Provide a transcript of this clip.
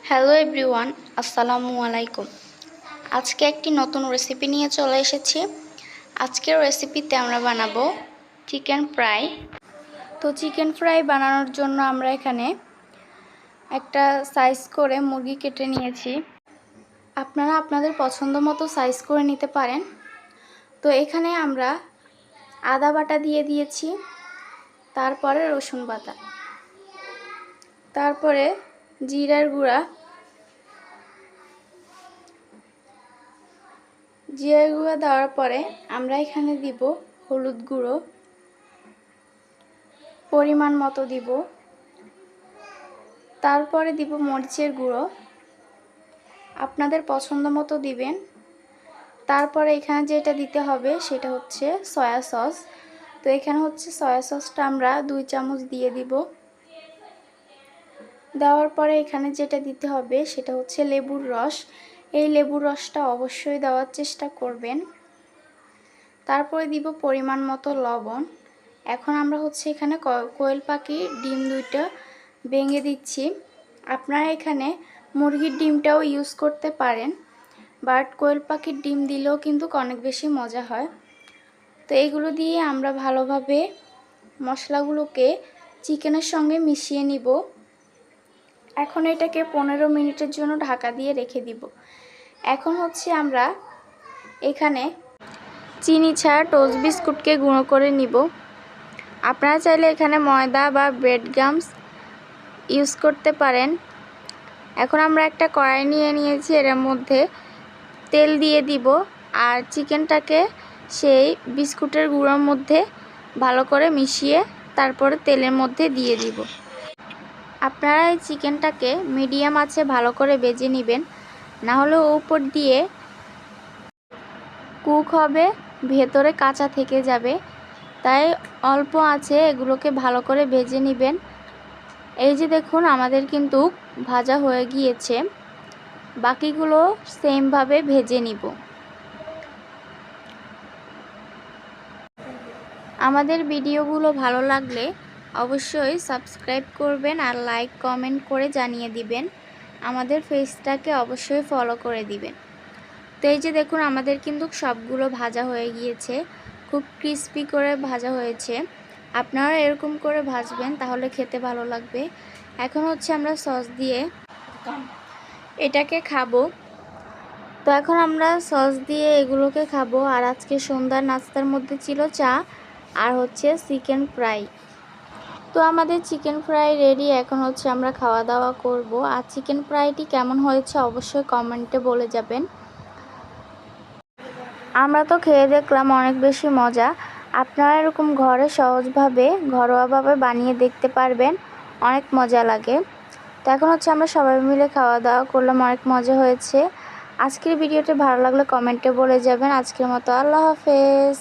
Hello everyone, আসসালামু আলাইকুম। আজকে একটি নতুন রেসিপি নিয়ে চলে এসেছি। আজকের রেসিপিতে আমরা বানাবো চিকেন ফ্রাই। তো চিকেন ফ্রাই বানানোর জন্য আমরা এখানে একটা সাইজ করে মুরগি কেটে নিয়েছি। আপনারা আপনাদের পছন্দ মতো সাইজ করে নিতে পারেন। তো এখানে আমরা আদা বাটা দিয়ে দিয়েছি, তারপরে রসুন বাটা, তারপরে জিরার গুঁড়া, দেওয়ার পরে আমরা এখানে দিব হলুদ গুঁড়ো, পরিমাণ মতো দিব, তারপরে দিব মরিচের গুঁড়ো, আপনাদের পছন্দ মতো দিবেন। তারপরে এখানে যেটা দিতে হবে সেটা হচ্ছে সয়া সস। তো এখানে হচ্ছে সয়া সসটা আমরা 2 চামচ দিয়ে দিব। দেওয়ার পরে এখানে যেটা দিতে হবে সেটা হচ্ছে লেবুর রস। এই লেবুর রসটা অবশ্যই দেওয়ার চেষ্টা করবেন। তারপরে দিব পরিমাণ মতো লবণ। এখন আমরা হচ্ছে এখানে কোয়েল পাখির ডিম 2টা ভেঙে দিচ্ছি। আপনারা এখানে মুরগির ডিমটাও ইউজ করতে পারেন, বাট কোয়েল পাখির ডিম দিলেও কিন্তু অনেক বেশি মজা হয়। তো এইগুলো দিয়ে আমরা ভালোভাবে মশলাগুলোকে চিকেনের সঙ্গে মিশিয়ে নিব। এখন এটাকে 15 মিনিটের জন্য ঢাকা দিয়ে রেখে দিব। এখন হচ্ছে আমরা এখানে চিনি ছাড়া টোস্ট বিস্কুটকে গুঁড়ো করে নিব। আপনারা চাইলে এখানে ময়দা বা ব্রেড গামস ইউজ করতে পারেন। এখন আমরা একটা কড়াই নিয়ে নিয়েছি, এর মধ্যে তেল দিয়ে দিব আর চিকেনটাকে সেই বিস্কুটের গুঁড়োর মধ্যে ভালো করে মিশিয়ে তারপরে তেলের মধ্যে দিয়ে দিব। আপনারা এই চিকেনটাকে মিডিয়াম আঁচে ভালো করে ভেজে নেবেন, না হলে উপর দিয়ে কুক হবে, ভেতরে কাঁচা থেকে যাবে। তাই অল্প আঁচে এগুলোকে ভালো করে ভেজে নেবেন। এই যে দেখুন আমাদের কিন্তু ভাজা হয়ে গিয়েছে, বাকিগুলো সেমভাবে ভেজে নিব। আমাদের ভিডিওগুলো ভালো লাগলে অবশ্যই সাবস্ক্রাইব করবেন আর লাইক কমেন্ট করে জানিয়ে দিবেন। আমাদের পেজটাকে অবশ্যই ফলো করে দিবেন। তো এই যে দেখুন আমাদের কিন্তু সবগুলো ভাজা হয়ে গিয়েছে, খুব ক্রিস্পি করে ভাজা হয়েছে। আপনারা এরকম করে ভাজবেন, তাহলে খেতে ভালো লাগবে। এখন হচ্ছে আমরা সস দিয়ে এটাকে খাবো। তো এখন আমরা সস দিয়ে এগুলোকে খাবো। আর আজকে সন্ধ্যার নাস্তার মধ্যে ছিল চা আর হচ্ছে চিকেন ফ্রাই। তো আমাদের চিকেন ফ্রাই রেডি। এখন হচ্ছে আমরা খাওয়া দাওয়া করব। আর চিকেন ফ্রাইটি কেমন হয়েছে অবশ্যই কমেন্টে বলে যাবেন। আমরা তো খেয়ে দেখলাম অনেক বেশি মজা। আপনারা এরকম ঘরে সহজভাবে ঘরোয়াভাবে বানিয়ে দেখতে পারবেন, অনেক মজা লাগে। তো এখন হচ্ছে আমরা সবাই মিলে খাওয়া দাওয়া করলাম, অনেক মজা হয়েছে। আজকের ভিডিওটি ভালো লাগলে কমেন্টে বলে যাবেন। আজকের মতো আল্লাহ হাফেজ।